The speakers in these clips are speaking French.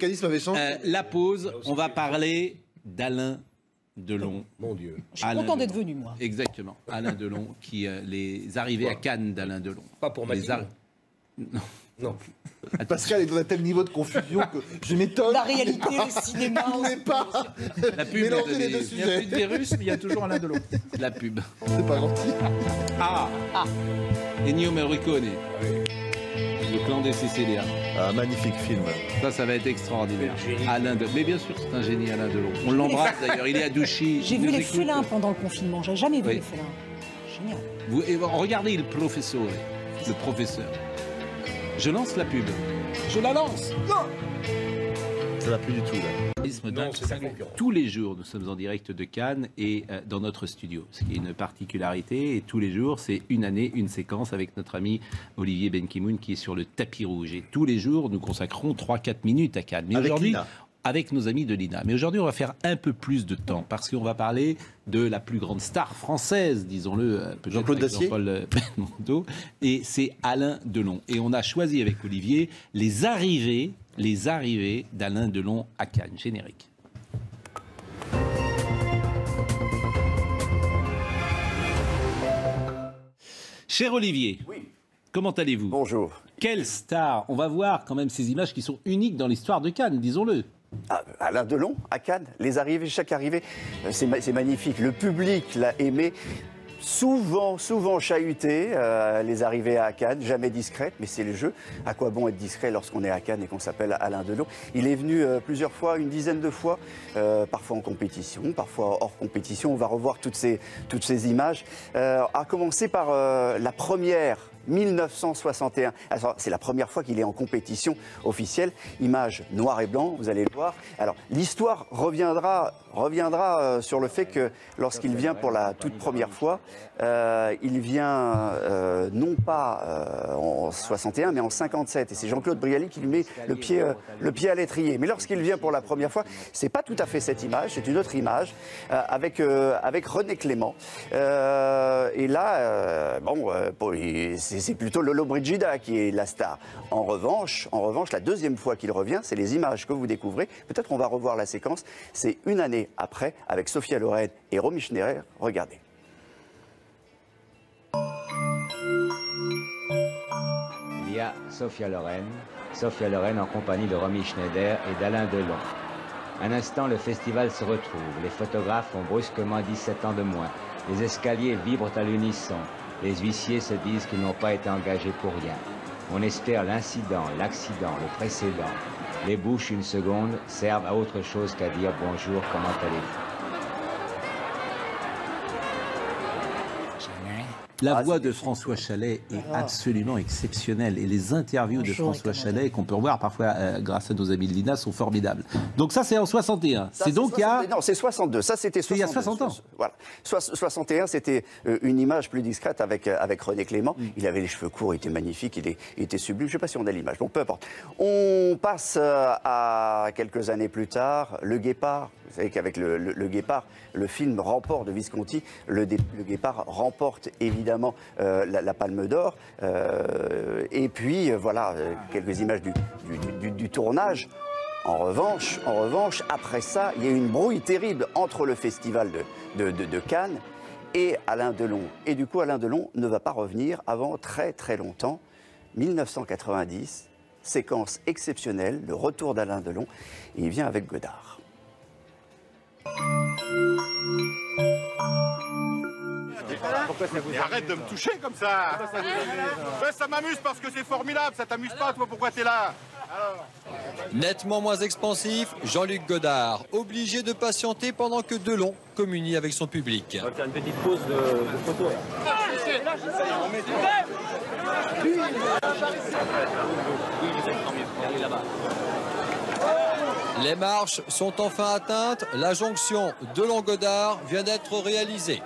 mécanisme avait changé. La pause, on va parler d'Alain Delon. Mon Dieu. Je suis content d'être venu, moi. Exactement. Alain Delon, les arrivées à Cannes d'Alain Delon. Pas pour Matignon. Non. Non. Pascal est dans un tel niveau de confusion que je m'étonne. La réalité, le cinéma. On n'est pas. La pub, Mélanger les deux Il n'y a plus sujets. de virus, mais il y a toujours Alain Delon. La pub. C'est pas gentil. Ah. Ennio Morricone. Le clan des Siciliens. Un magnifique film. Ça va être extraordinaire. Alain Delon. Mais bien sûr, c'est un génie, Alain Delon. On l'embrasse d'ailleurs. Il est à Douchy. J'ai vu les félins pendant le confinement. J'avais jamais vu Oui. les félins. Génial. Regardez le professeur. Le professeur. Je lance la pub. Je la lance. Ça va plus du tout, là. Non, c'est sa concurrence. Tous les jours, nous sommes en direct de Cannes et dans notre studio. Ce qui est une particularité. Et tous les jours, c'est une année, une séquence avec notre ami Olivier Benkimoun qui est sur le tapis rouge. Et tous les jours, nous consacrons 3-4 minutes à Cannes. Mais Avec aujourd'hui, Lina. avec nos amis de l'INA. Mais aujourd'hui, on va faire un peu plus de temps parce qu'on va parler de la plus grande star française, disons-le, peut-être Jean-Claude avec Dacier. Jean-Paul Belmondo, et c'est Alain Delon. Et on a choisi avec Olivier les arrivées d'Alain Delon à Cannes. Générique. Cher Olivier, comment allez-vous? Bonjour. Quelle star! On va voir quand même ces images qui sont uniques dans l'histoire de Cannes, disons-le. Ah, Alain Delon à Cannes, les arrivées, chaque arrivée, c'est magnifique. Le public l'a aimé. Souvent chahuté, les arrivées à Cannes, jamais discrètes, mais c'est le jeu. À quoi bon être discret lorsqu'on est à Cannes et qu'on s'appelle Alain Delon? Il est venu plusieurs fois, une dizaine de fois, parfois en compétition, parfois hors compétition. On va revoir toutes ces images. À commencer par la première. 1961. C'est la première fois qu'il est en compétition officielle. Image noir et blanc, vous allez le voir. Alors, l'histoire reviendra sur le fait que lorsqu'il vient pour la toute première fois, il vient non pas en 61, mais en 57. Et c'est Jean-Claude Brialy qui lui met le pied à l'étrier. Mais lorsqu'il vient pour la première fois, c'est pas tout à fait cette image, c'est une autre image avec René Clément. Et là, c'est plutôt Lolo Brigida qui est la star. En revanche, la deuxième fois qu'il revient, c'est les images que vous découvrez. Peut-être on va revoir la séquence. C'est une année après, avec Sophia Loren et Romy Schneider. Regardez. Il y a Sophia Loren en compagnie de Romy Schneider et d'Alain Delon. Un instant, le festival se retrouve. Les photographes ont brusquement 17 ans de moins. Les escaliers vibrent à l'unisson. Les huissiers se disent qu'ils n'ont pas été engagés pour rien. On espère l'incident, l'accident, le précédent. Les bouches, une seconde, servent à autre chose qu'à dire bonjour, comment allez-vous? La voix de François Chalais est absolument exceptionnelle et les interviews de François Chalais qu'on peut revoir parfois grâce à nos amis de l'INA sont formidables. Donc ça c'est en 61. Ça, c'est donc il y a... Non, c'est 62. Ça c'était 62. Il y a 60 ans. Voilà. 61, c'était une image plus discrète avec René Clément. Il avait les cheveux courts, il était magnifique, il était sublime. Je ne sais pas si on a l'image, bon peu importe. On passe à quelques années plus tard, Le Guépard. Vous savez qu'avec le Guépard, le film remporte de Visconti, le Guépard remporte évidemment la Palme d'Or. Et puis voilà, quelques images du tournage. En revanche, après ça, il y a eu une brouille terrible entre le festival de Cannes et Alain Delon. Et du coup, Alain Delon ne va pas revenir avant très très longtemps, 1990, séquence exceptionnelle, le retour d'Alain Delon, et il vient avec Godard. Mais arrête de me toucher comme ça. Ouais, ça m'amuse parce que c'est formidable. Ça t'amuse pas, toi, pourquoi t'es là? Alors... Nettement moins expansif, Jean-Luc Godard, obligé de patienter pendant que Delon communie avec son public. On va faire une petite pause de photo. Les marches sont enfin atteintes, la jonction Delon-Godard vient d'être réalisée.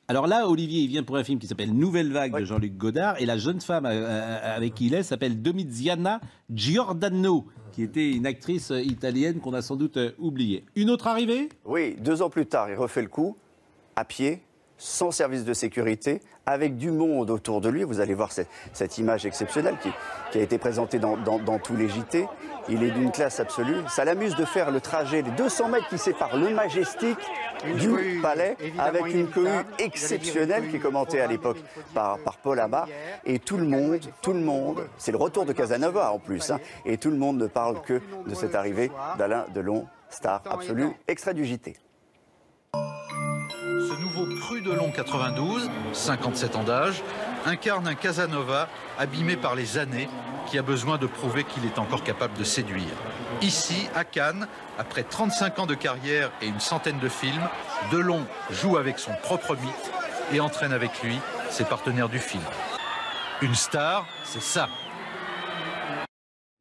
Alors là, Olivier, il vient pour un film qui s'appelle Nouvelle Vague de Jean-Luc Godard et la jeune femme avec qui il est s'appelle Domiziana Giordano, qui était une actrice italienne qu'on a sans doute oubliée. Une autre arrivée? Oui, 2 ans plus tard, il refait le coup, à pied, sans service de sécurité, avec du monde autour de lui. Vous allez voir cette image exceptionnelle qui a été présentée dans tous les JT. Il est d'une classe absolue. Ça l'amuse de faire le trajet, les 200 mètres qui séparent le Majestic du palais, avec une cohue exceptionnelle qui est commentée à l'époque par Paul Amar. Et tout le monde, c'est le retour de Casanova en plus, hein, et tout le monde ne parle que de cette arrivée d'Alain Delon, star absolue, extrait du JT. Ce nouveau cru Delon 92, 57 ans d'âge, incarne un Casanova abîmé par les années qui a besoin de prouver qu'il est encore capable de séduire. Ici, à Cannes, après 35 ans de carrière et une centaine de films, Delon joue avec son propre mythe et entraîne avec lui ses partenaires du film. Une star, c'est ça.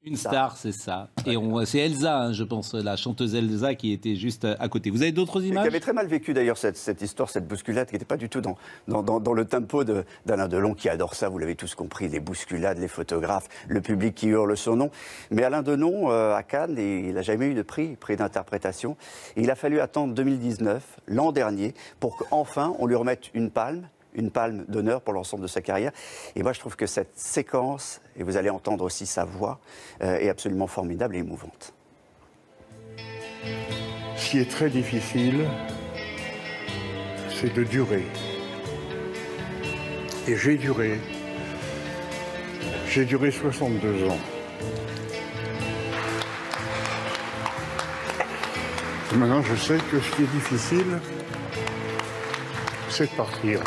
Une star, c'est ça. Et c'est Elsa, hein, je pense, la chanteuse Elsa qui était juste à côté. Vous avez d'autres images? Qui avait très mal vécu d'ailleurs cette histoire, cette bousculade, qui n'était pas du tout dans le tempo d'Alain Delon, qui adore ça, vous l'avez tous compris, les bousculades, les photographes, le public qui hurle son nom. Mais Alain Delon, à Cannes, il n'a jamais eu de prix d'interprétation. Et il a fallu attendre 2019, l'an dernier, pour qu'enfin on lui remette une palme d'honneur pour l'ensemble de sa carrière. Et moi, je trouve que cette séquence, et vous allez entendre aussi sa voix, est absolument formidable et émouvante. Ce qui est très difficile, c'est de durer. Et j'ai duré 62 ans. Et maintenant, je sais que ce qui est difficile, c'est de partir.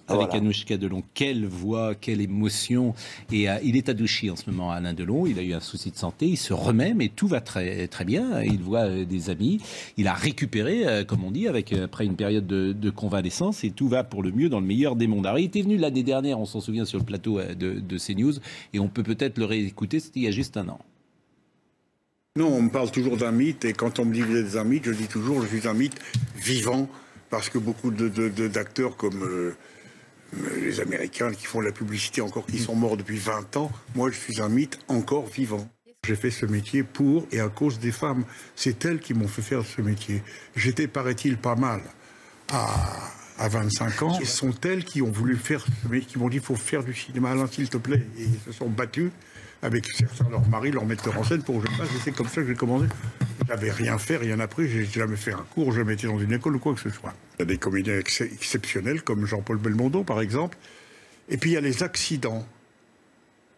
Avec voilà. Anouchka Delon, quelle voix, quelle émotion. Et il est à Douchy en ce moment, Alain Delon. Il a eu un souci de santé, il se remet, mais tout va très, très bien. Il voit des amis. Il a récupéré, comme on dit, après une période de convalescence, et tout va pour le mieux dans le meilleur des mondes. Alors, il était venu l'année dernière, on s'en souvient, sur le plateau de CNews, et on peut peut-être le réécouter, c'était il y a juste un an. Non, on me parle toujours d'un mythe, et quand on me dit que vous êtes un mythe, je dis toujours je suis un mythe vivant, parce que beaucoup d'acteurs comme les Américains qui font la publicité encore, qui sont morts depuis 20 ans, moi je suis un mythe encore vivant. J'ai fait ce métier pour et à cause des femmes. C'est elles qui m'ont fait faire ce métier. J'étais, paraît-il, pas mal à 25 ans. Ce sont elles qui ont voulu faire ce métier, qui m'ont dit il faut faire du cinéma, Alain, s'il te plaît. Et ils se sont battus avec certains, leur mari, leur metteur en scène pour que je fasse. Et c'est comme ça que j'ai commencé. J'avais rien fait, rien appris, j'ai jamais fait un cours, jamais été dans une école ou quoi que ce soit. Il y a des comédiens exceptionnels, comme Jean-Paul Belmondo, par exemple. Et puis il y a les accidents,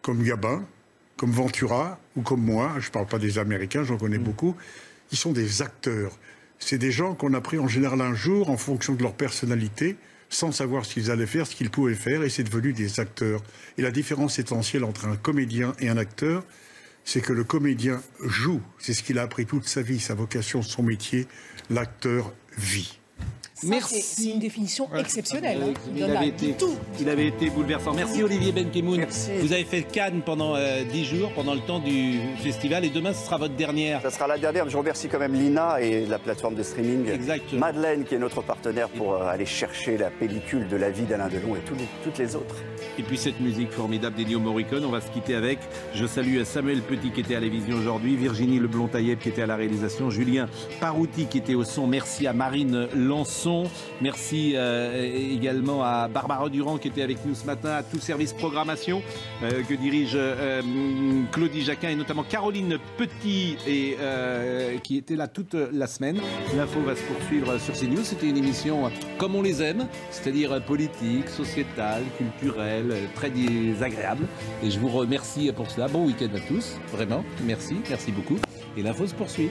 comme Gabin, comme Ventura, ou comme moi. Je ne parle pas des Américains, j'en connais beaucoup. Ils sont des acteurs. C'est des gens qu'on a pris en général un jour en fonction de leur personnalité, sans savoir ce qu'ils allaient faire, ce qu'ils pouvaient faire, et c'est devenu des acteurs. Et la différence essentielle entre un comédien et un acteur, c'est que le comédien joue. C'est ce qu'il a appris toute sa vie, sa vocation, son métier. L'acteur vit. Merci. C'est une définition exceptionnelle. Il avait été bouleversant. Merci Olivier Benkemoun. Merci. Vous avez fait Cannes pendant 10 jours, pendant le temps du festival, et demain ce sera votre dernière. Ça sera la dernière. Je remercie quand même Lina et la plateforme de streaming. Exactement. Madeleine, qui est notre partenaire pour aller chercher la pellicule de la vie d'Alain Delon et toutes les autres. Et puis cette musique formidable d'Ennio Morricone, on va se quitter avec. Je salue Samuel Petit qui était à la vision aujourd'hui, Virginie Leblond-Tailleb qui était à la réalisation, Julien Parouti qui était au son. Merci à Marine Lançon. Merci également à Barbara Durand qui était avec nous ce matin, à tout service programmation que dirige Claudie Jacquin et notamment Caroline Petit et qui était là toute la semaine. L'info va se poursuivre sur CNews. C'était une émission comme on les aime, c'est-à-dire politique, sociétale, culturelle, très agréable. Et je vous remercie pour cela. Bon week-end à tous, vraiment. Merci beaucoup. Et l'info se poursuit.